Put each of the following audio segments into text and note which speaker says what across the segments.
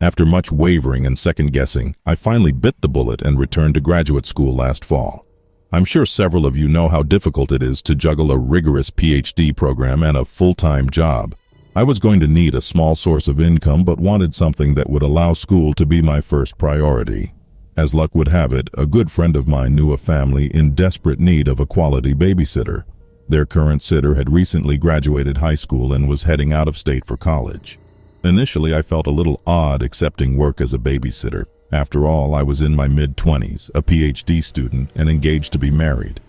Speaker 1: After much wavering and second-guessing, I finally bit the bullet and returned to graduate school last fall. I'm sure several of you know how difficult it is to juggle a rigorous PhD program and a full-time job. I was going to need a small source of income but wanted something that would allow school to be my first priority. As luck would have it, a good friend of mine knew a family in desperate need of a quality babysitter. Their current sitter had recently graduated high school and was heading out of state for college. Initially, I felt a little odd accepting work as a babysitter. After all, I was in my mid-20s, a PhD student, and engaged to be married.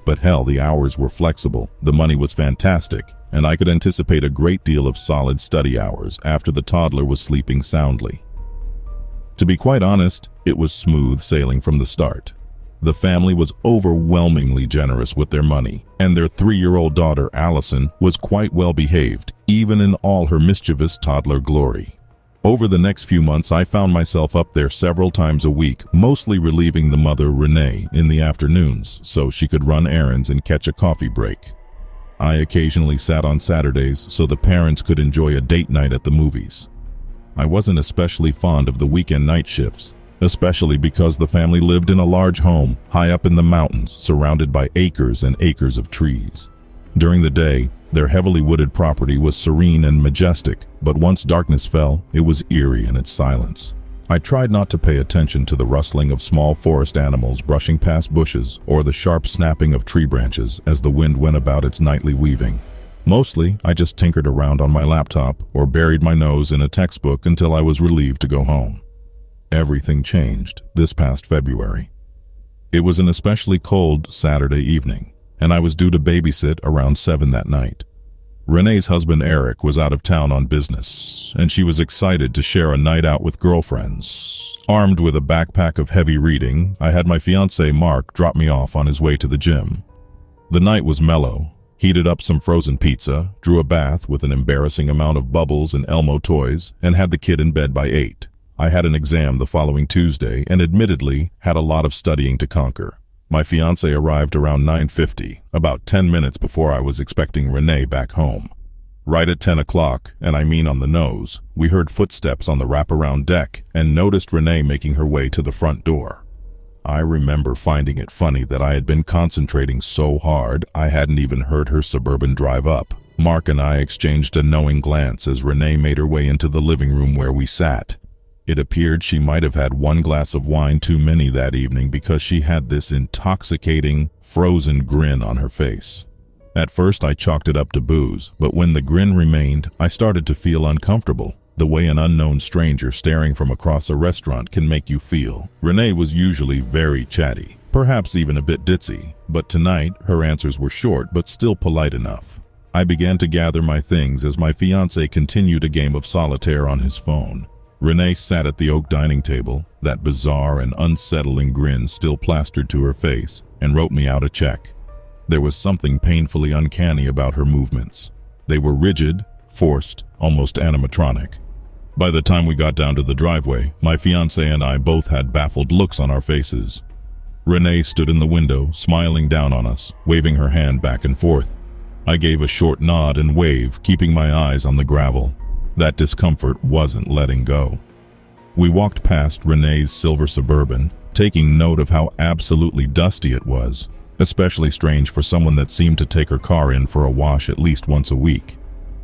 Speaker 1: But hell, the hours were flexible, the money was fantastic, and I could anticipate a great deal of solid study hours after the toddler was sleeping soundly. To be quite honest, it was smooth sailing from the start. The family was overwhelmingly generous with their money, and their 3-year-old daughter, Allison, was quite well behaved, even in all her mischievous toddler glory. Over the next few months, I found myself up there several times a week, mostly relieving the mother, Renee, in the afternoons, so she could run errands and catch a coffee break. I occasionally sat on Saturdays so the parents could enjoy a date night at the movies. I wasn't especially fond of the weekend night shifts, especially because the family lived in a large home high up in the mountains, surrounded by acres and acres of trees. During the day, their heavily wooded property was serene and majestic, but once darkness fell, it was eerie in its silence. I tried not to pay attention to the rustling of small forest animals brushing past bushes or the sharp snapping of tree branches as the wind went about its nightly weaving. Mostly, I just tinkered around on my laptop or buried my nose in a textbook until I was relieved to go home. Everything changed this past February. It was an especially cold Saturday evening, and I was due to babysit around 7 that night. Renee's husband Eric was out of town on business, and she was excited to share a night out with girlfriends. Armed with a backpack of heavy reading, I had my fiancé Mark drop me off on his way to the gym. The night was mellow, heated up some frozen pizza, drew a bath with an embarrassing amount of Bubbles and Elmo toys, and had the kid in bed by 8. I had an exam the following Tuesday and admittedly had a lot of studying to conquer. My fiancé arrived around 9:50, about 10 minutes before I was expecting Renee back home. Right at 10 o'clock, and I mean on the nose, we heard footsteps on the wraparound deck and noticed Renee making her way to the front door. I remember finding it funny that I had been concentrating so hard I hadn't even heard her Suburban drive up. Mark and I exchanged a knowing glance as Renee made her way into the living room where we sat. It appeared she might have had one glass of wine too many that evening because she had this intoxicating, frozen grin on her face. At first I chalked it up to booze, but when the grin remained, I started to feel uncomfortable, the way an unknown stranger staring from across a restaurant can make you feel. Renee was usually very chatty, perhaps even a bit ditzy, but tonight her answers were short but still polite enough. I began to gather my things as my fiancé continued a game of solitaire on his phone. Renee sat at the oak dining table, that bizarre and unsettling grin still plastered to her face, and wrote me out a check. There was something painfully uncanny about her movements. They were rigid, forced, almost animatronic. By the time we got down to the driveway, my fiancé and I both had baffled looks on our faces. Renee stood in the window, smiling down on us, waving her hand back and forth. I gave a short nod and wave, keeping my eyes on the gravel. That discomfort wasn't letting go. We walked past Renee's silver Suburban, taking note of how absolutely dusty it was, especially strange for someone that seemed to take her car in for a wash at least once a week.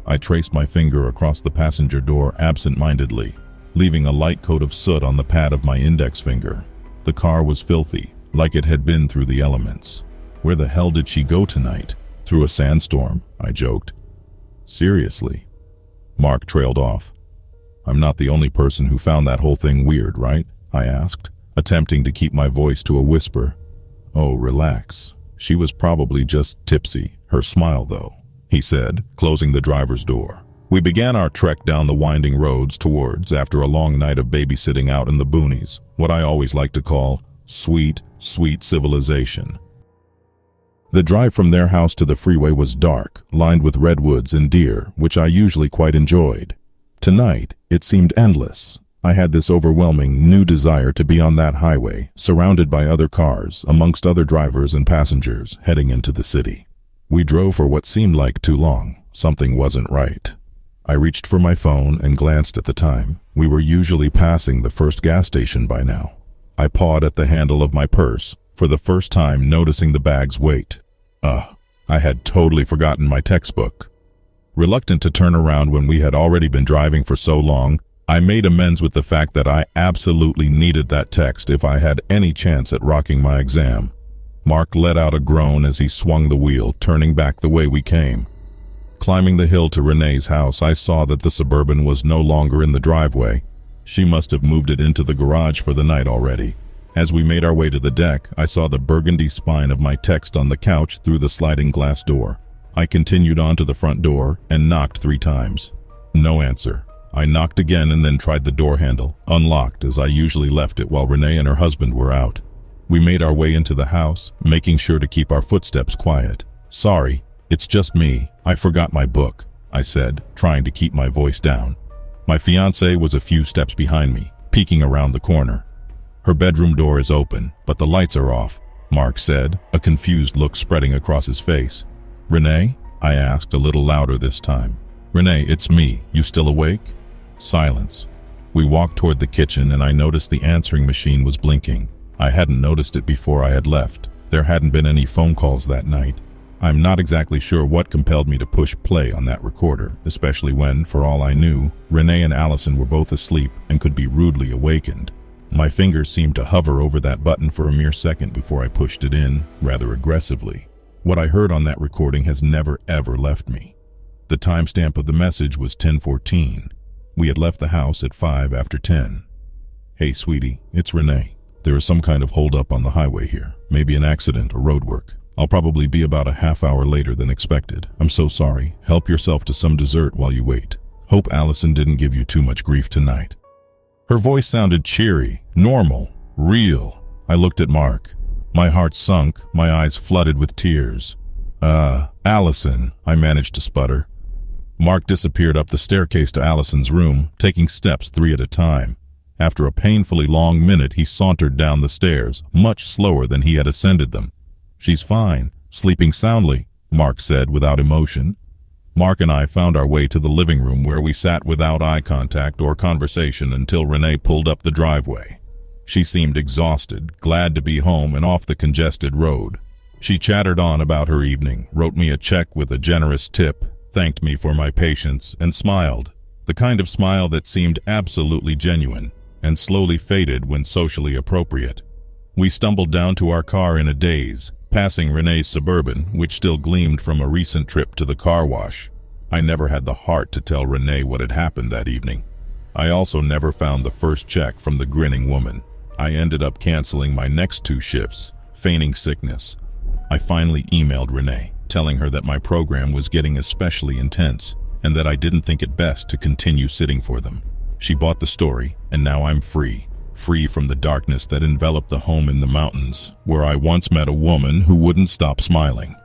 Speaker 1: I traced my finger across the passenger door absent-mindedly, leaving a light coat of soot on the pad of my index finger. The car was filthy, like it had been through the elements. Where the hell did she go tonight? Through a sandstorm, I joked. Seriously? Mark trailed off. I'm not the only person who found that whole thing weird, right? I asked, attempting to keep my voice to a whisper. Oh, relax. She was probably just tipsy. Her smile, though, he said, closing the driver's door. We began our trek down the winding roads towards, after a long night of babysitting out in the boonies, what I always like to call sweet, sweet civilization. The drive from their house to the freeway was dark, lined with redwoods and deer, which I usually quite enjoyed. Tonight, it seemed endless. I had this overwhelming new desire to be on that highway, surrounded by other cars, amongst other drivers and passengers, heading into the city. We drove for what seemed like too long. Something wasn't right. I reached for my phone and glanced at the time. We were usually passing the first gas station by now. I pawed at the handle of my purse, for the first time noticing the bag's weight. I had totally forgotten my textbook. Reluctant to turn around when we had already been driving for so long, I made amends with the fact that I absolutely needed that text if I had any chance at rocking my exam. Mark let out a groan as he swung the wheel, turning back the way we came. Climbing the hill to Renee's house, I saw that the Suburban was no longer in the driveway. She must have moved it into the garage for the night already. As we made our way to the deck, I saw the burgundy spine of my text on the couch through the sliding glass door. I continued on to the front door and knocked 3 times. No answer. I knocked again and then tried the door handle, unlocked as I usually left it while Renee and her husband were out. We made our way into the house, making sure to keep our footsteps quiet. "Sorry, it's just me. I forgot my book," I said, trying to keep my voice down. My fiancée was a few steps behind me, peeking around the corner. "Her bedroom door is open, but the lights are off," Mark said, a confused look spreading across his face. "Renee?" I asked, a little louder this time. "Renee, it's me. You still awake?" Silence. We walked toward the kitchen and I noticed the answering machine was blinking. I hadn't noticed it before I had left. There hadn't been any phone calls that night. I'm not exactly sure what compelled me to push play on that recorder, especially when, for all I knew, Renee and Allison were both asleep and could be rudely awakened. My fingers seemed to hover over that button for a mere second before I pushed it in, rather aggressively. What I heard on that recording has never ever left me. The timestamp of the message was 10:14. We had left the house at 5 after 10. "Hey sweetie, it's Renee. There is some kind of holdup on the highway here, maybe an accident or road work. I'll probably be about a half hour later than expected. I'm so sorry. Help yourself to some dessert while you wait. Hope Allison didn't give you too much grief tonight." Her voice sounded cheery, normal, real. I looked at Mark. My heart sunk, my eyes flooded with tears. Allison," I managed to sputter. Mark disappeared up the staircase to Allison's room, taking steps 3 at a time. After a painfully long minute, he sauntered down the stairs, much slower than he had ascended them. "She's fine, sleeping soundly," Mark said without emotion. Mark and I found our way to the living room where we sat without eye contact or conversation until Renee pulled up the driveway. She seemed exhausted, glad to be home and off the congested road. She chattered on about her evening, wrote me a check with a generous tip, thanked me for my patience, and smiled. The kind of smile that seemed absolutely genuine, and slowly faded when socially appropriate. We stumbled down to our car in a daze, passing Renee's Suburban, which still gleamed from a recent trip to the car wash. I never had the heart to tell Renee what had happened that evening. I also never found the first check from the grinning woman. I ended up canceling my next 2 shifts, feigning sickness. I finally emailed Renee, telling her that my program was getting especially intense, and that I didn't think it best to continue sitting for them. She bought the story, and now I'm free from the darkness that enveloped the home in the mountains, where I once met a woman who wouldn't stop smiling.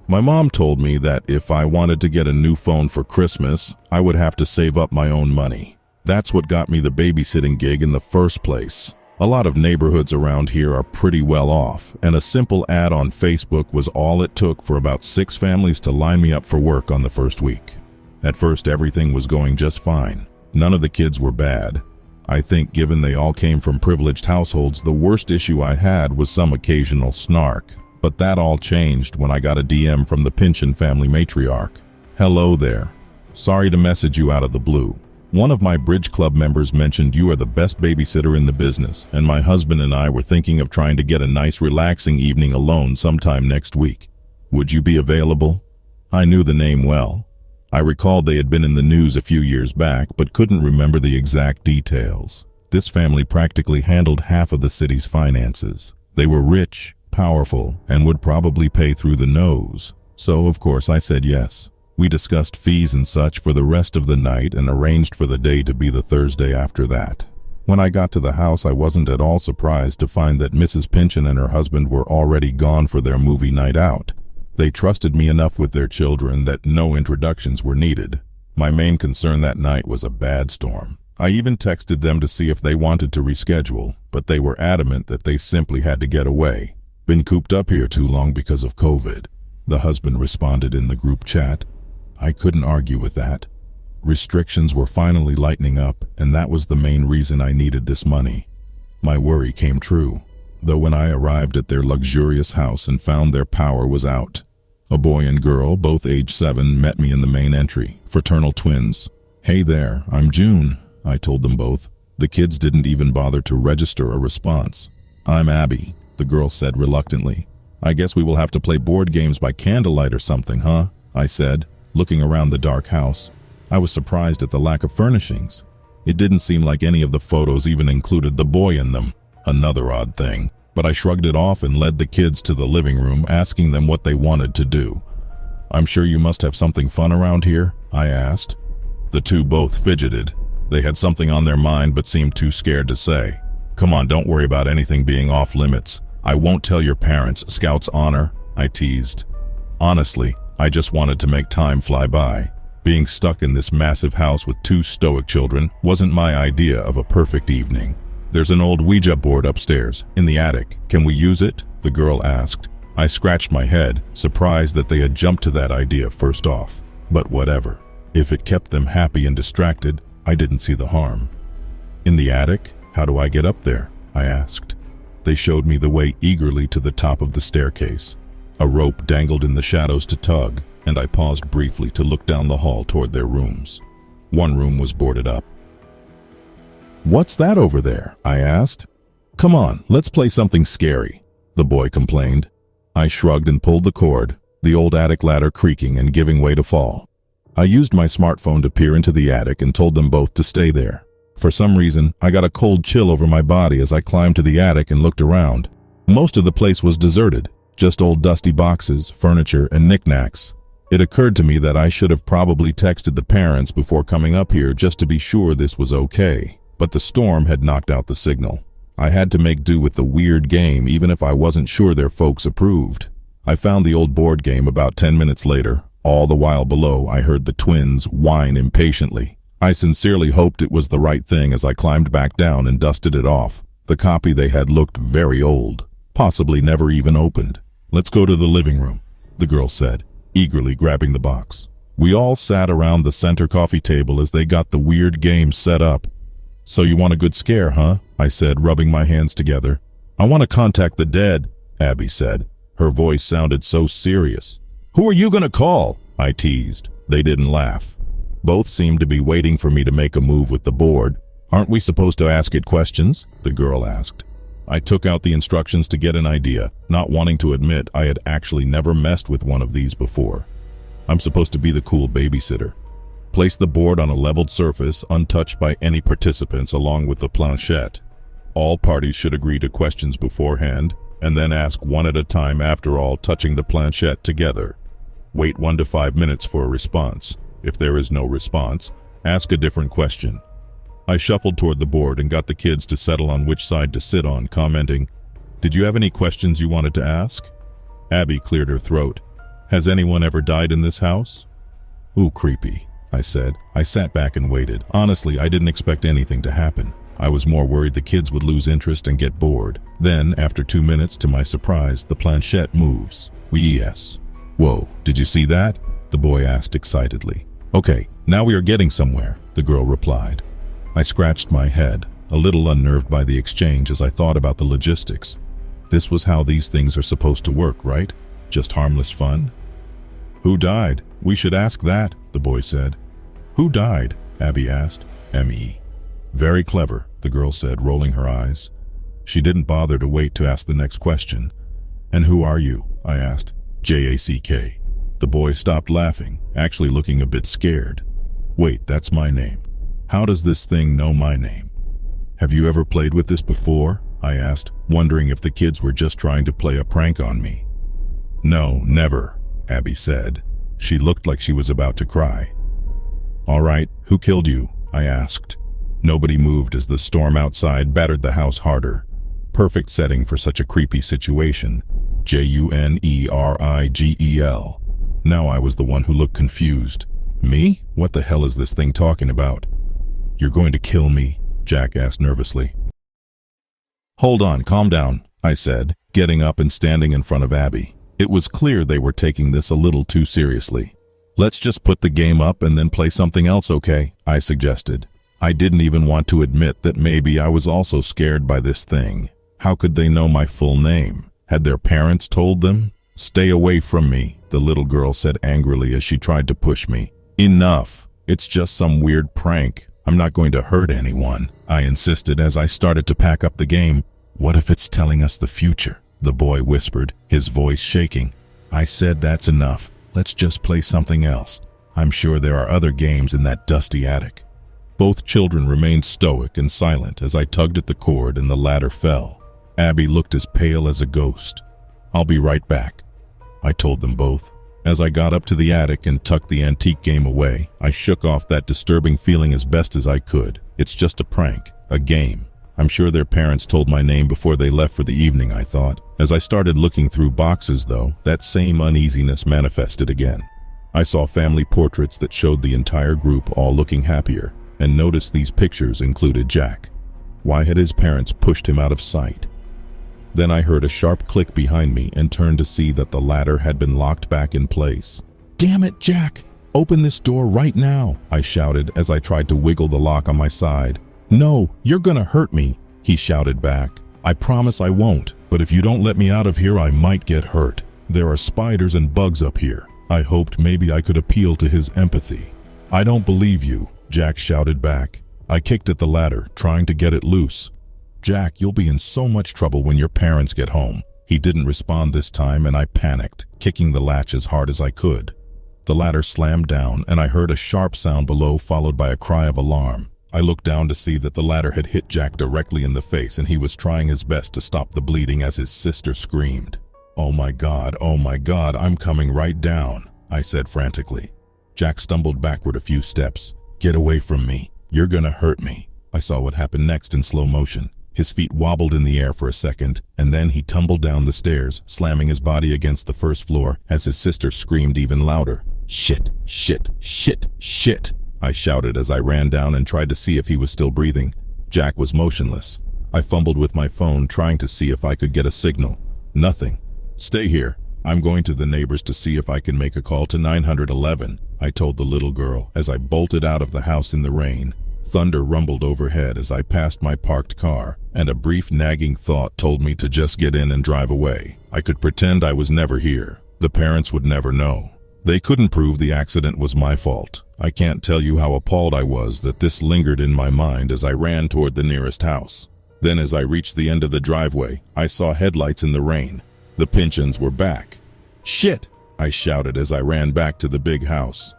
Speaker 1: My mom told me that if I wanted to get a new phone for Christmas, I would have to save up my own money. That's what got me the babysitting gig in the first place. A lot of neighborhoods around here are pretty well off, and a simple ad on Facebook was all it took for about 6 families to line me up for work on the first week. At first, everything was going just fine. None of the kids were bad. I think given they all came from privileged households, the worst issue I had was some occasional snark. But that all changed when I got a DM from the Pynchon family matriarch. "Hello there. Sorry to message you out of the blue. One of my bridge club members mentioned you are the best babysitter in the business, and my husband and I were thinking of trying to get a nice relaxing evening alone sometime next week. Would you be available?" I knew the name well. I recalled they had been in the news a few years back, but couldn't remember the exact details. This family practically handled half of the city's finances. They were rich, powerful, and would probably pay through the nose. So, of course, I said yes. We discussed fees and such for the rest of the night and arranged for the day to be the Thursday after that. When I got to the house, I wasn't at all surprised to find that Mrs. Pynchon and her husband were already gone for their movie night out. They trusted me enough with their children that no introductions were needed. My main concern that night was a bad storm. I even texted them to see if they wanted to reschedule, but they were adamant that they simply had to get away. "Been cooped up here too long because of COVID," the husband responded in the group chat. I couldn't argue with that. Restrictions were finally lightening up, and that was the main reason I needed this money. My worry came true, though when I arrived at their luxurious house and found their power was out. A boy and girl, both age 7, met me in the main entry, fraternal twins. "Hey there, I'm June," I told them both. The kids didn't even bother to register a response. "I'm Abby," the girl said reluctantly. "I guess we will have to play board games by candlelight or something, huh?" I said, looking around the dark house. I was surprised at the lack of furnishings. It didn't seem like any of the photos even included the boy in them. Another odd thing. But I shrugged it off and led the kids to the living room, asking them what they wanted to do. "I'm sure you must have something fun around here?" I asked. The two both fidgeted. They had something on their mind but seemed too scared to say. "Come on, don't worry about anything being off limits. I won't tell your parents, Scout's honor," I teased. Honestly, I just wanted to make time fly by. Being stuck in this massive house with 2 stoic children wasn't my idea of a perfect evening. "There's an old Ouija board upstairs, in the attic. Can we use it?" the girl asked. I scratched my head, surprised that they had jumped to that idea first off. But whatever. If it kept them happy and distracted, I didn't see the harm. "In the attic? How do I get up there?" I asked. They showed me the way eagerly to the top of the staircase. A rope dangled in the shadows to tug, and I paused briefly to look down the hall toward their rooms. One room was boarded up. "What's that over there?" I asked. "Come on, let's play something scary," the boy complained. I shrugged and pulled the cord, the old attic ladder creaking and giving way to fall. I used my smartphone to peer into the attic and told them both to stay there. For some reason, I got a cold chill over my body as I climbed to the attic and looked around. Most of the place was deserted, just old dusty boxes, furniture, and knickknacks. It occurred to me that I should have probably texted the parents before coming up here just to be sure this was okay. But the storm had knocked out the signal. I had to make do with the weird game even if I wasn't sure their folks approved. I found the old board game about 10 minutes later. All the while below, I heard the twins whine impatiently. I sincerely hoped it was the right thing as I climbed back down and dusted it off. The copy they had looked very old, possibly never even opened. "Let's go to the living room," the girl said, eagerly grabbing the box. We all sat around the center coffee table as they got the weird game set up. "So you want a good scare, huh?" I said, rubbing my hands together. "I want to contact the dead," Abby said. Her voice sounded so serious. "Who are you gonna call?" I teased. They didn't laugh. Both seemed to be waiting for me to make a move with the board. "Aren't we supposed to ask it questions?" the girl asked. I took out the instructions to get an idea, not wanting to admit I had actually never messed with one of these before. I'm supposed to be the cool babysitter. Place the board on a leveled surface, untouched by any participants, along with the planchette. All parties should agree to questions beforehand, and then ask one at a time after all, touching the planchette together. Wait 1 to 5 minutes for a response. If there is no response, ask a different question. I shuffled toward the board and got the kids to settle on which side to sit on, commenting, "Did you have any questions you wanted to ask?" Abby cleared her throat. "Has anyone ever died in this house?" "Ooh, creepy," I said. I sat back and waited. Honestly, I didn't expect anything to happen. I was more worried the kids would lose interest and get bored. Then, after 2 minutes, to my surprise, the planchette moves. Yes. "Whoa, did you see that?" the boy asked excitedly. "Okay, now we are getting somewhere," the girl replied. I scratched my head, a little unnerved by the exchange as I thought about the logistics. This was how these things are supposed to work, right? Just harmless fun? "Who died? We should ask that," the boy said. "Who died?" Abby asked. "Me." "Very clever," the girl said, rolling her eyes. She didn't bother to wait to ask the next question. "And who are you?" I asked. "Jack." The boy stopped laughing, actually looking a bit scared. "Wait, that's my name. How does this thing know my name?" "Have you ever played with this before?" I asked, wondering if the kids were just trying to play a prank on me. "No, never," Abby said. She looked like she was about to cry. "All right, who killed you?" I asked. Nobody moved as the storm outside battered the house harder. Perfect setting for such a creepy situation. Junerigel. Now I was the one who looked confused. "Me? What the hell is this thing talking about?" "You're going to kill me?" Jack asked nervously. "Hold on, calm down," I said, getting up and standing in front of Abby. It was clear they were taking this a little too seriously. Let's just put the game up and then play something else, okay? I suggested. I didn't even want to admit that maybe I was also scared by this thing. How could they know my full name? Had their parents told them? Stay away from me, the little girl said angrily as she tried to push me. Enough. It's just some weird prank. I'm not going to hurt anyone, I insisted as I started to pack up the game. What if it's telling us the future? The boy whispered, his voice shaking. I said that's enough. Let's just play something else. I'm sure there are other games in that dusty attic. Both children remained stoic and silent as I tugged at the cord and the ladder fell. Abby looked as pale as a ghost. I'll be right back, I told them both. As I got up to the attic and tucked the antique game away, I shook off that disturbing feeling as best as I could. It's just a prank, a game. I'm sure their parents told my name before they left for the evening, I thought. As I started looking through boxes, though, that same uneasiness manifested again. I saw family portraits that showed the entire group all looking happier, and noticed these pictures included Jack. Why had his parents pushed him out of sight? Then I heard a sharp click behind me and turned to see that the ladder had been locked back in place. Damn it, Jack! Open this door right now, I shouted as I tried to wiggle the lock on my side. No, you're gonna hurt me, he shouted back. I promise I won't, but if you don't let me out of here, I might get hurt. There are spiders and bugs up here. I hoped maybe I could appeal to his empathy. I don't believe you, Jack shouted back. I kicked at the ladder, trying to get it loose. Jack, you'll be in so much trouble when your parents get home. He didn't respond this time and I panicked, kicking the latch as hard as I could. The ladder slammed down and I heard a sharp sound below followed by a cry of alarm. I looked down to see that the ladder had hit Jack directly in the face and he was trying his best to stop the bleeding as his sister screamed. Oh my God, I'm coming right down, I said frantically. Jack stumbled backward a few steps. Get away from me. You're gonna hurt me. I saw what happened next in slow motion. His feet wobbled in the air for a second, and then he tumbled down the stairs, slamming his body against the first floor as his sister screamed even louder. Shit, shit, shit, shit, I shouted as I ran down and tried to see if he was still breathing. Jack was motionless. I fumbled with my phone, trying to see if I could get a signal. Nothing. Stay here. I'm going to the neighbors to see if I can make a call to 911, I told the little girl as I bolted out of the house in the rain. Thunder rumbled overhead as I passed my parked car, and a brief nagging thought told me to just get in and drive away. I could pretend I was never here. The parents would never know. They couldn't prove the accident was my fault. I can't tell you how appalled I was that this lingered in my mind as I ran toward the nearest house. Then as I reached the end of the driveway, I saw headlights in the rain. The Pynchons were back. Shit! I shouted as I ran back to the big house.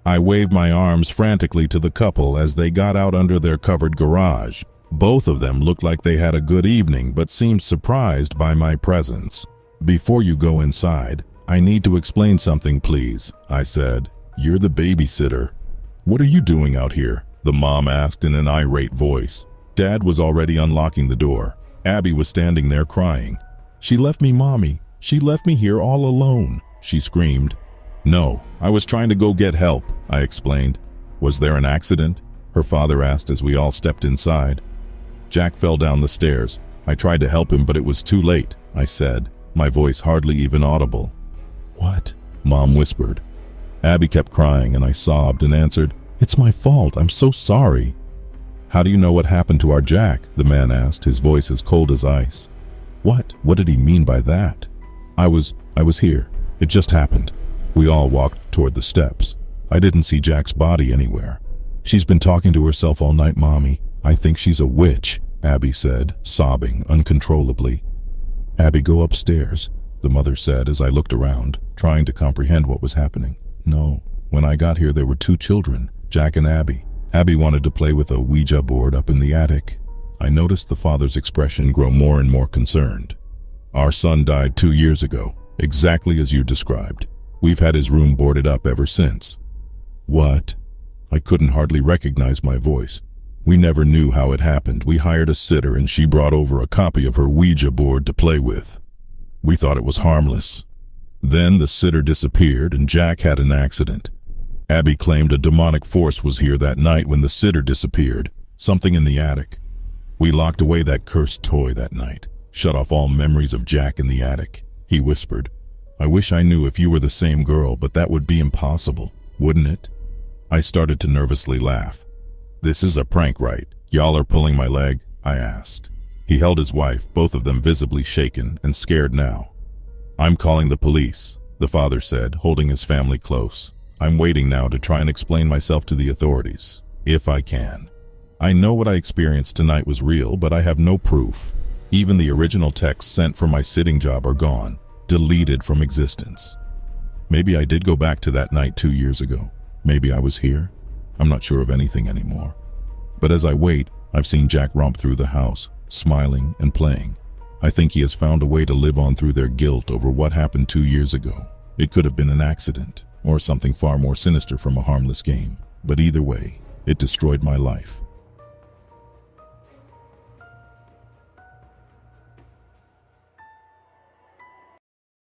Speaker 1: I waved my arms frantically to the couple as they got out under their covered garage. Both of them looked like they had a good evening but seemed surprised by my presence. Before you go inside, I need to explain something, please, I said. You're the babysitter. What are you doing out here? The mom asked in an irate voice. Dad was already unlocking the door. Abby was standing there crying. She left me, Mommy. She left me here all alone, she screamed. No, I was trying to go get help, I explained. Was there an accident? Her father asked as we all stepped inside. Jack fell down the stairs. I tried to help him, but it was too late, I said, my voice hardly even audible. What? Mom whispered. Abby kept crying and I sobbed and answered, It's my fault, I'm so sorry. How do you know what happened to our Jack? The man asked, his voice as cold as ice. What? What did he mean by that? I was here. It just happened. We all walked toward the steps. I didn't see Jack's body anywhere. She's been talking to herself all night, Mommy. I think she's a witch, Abby said, sobbing uncontrollably. Abby, go upstairs, the mother said as I looked around, trying to comprehend what was happening. No, when I got here there were 2 children, Jack and Abby. Abby wanted to play with a Ouija board up in the attic. I noticed the father's expression grow more and more concerned. Our son died 2 years ago, exactly as you described. We've had his room boarded up ever since. What? I couldn't hardly recognize my voice. We never knew how it happened. We hired a sitter and she brought over a copy of her Ouija board to play with. We thought it was harmless. Then the sitter disappeared and Jack had an accident. Abby claimed a demonic force was here that night when the sitter disappeared, something in the attic. We locked away that cursed toy that night, shut off all memories of Jack in the attic, he whispered. I wish I knew if you were the same girl, but that would be impossible, wouldn't it? I started to nervously laugh. This is a prank, right? Y'all are pulling my leg? I asked. He held his wife, both of them visibly shaken and scared now. I'm calling the police, the father said, holding his family close. I'm waiting now to try and explain myself to the authorities, if I can. I know what I experienced tonight was real, but I have no proof. Even the original texts sent for my sitting job are gone, deleted from existence. Maybe I did go back to that night 2 years ago. Maybe I was here. I'm not sure of anything anymore. But as I wait, I've seen Jack romp through the house, smiling and playing. I think he has found a way to live on through their guilt over what happened 2 years ago. It could have been an accident, or something far more sinister from a harmless game. But either way, it destroyed my life.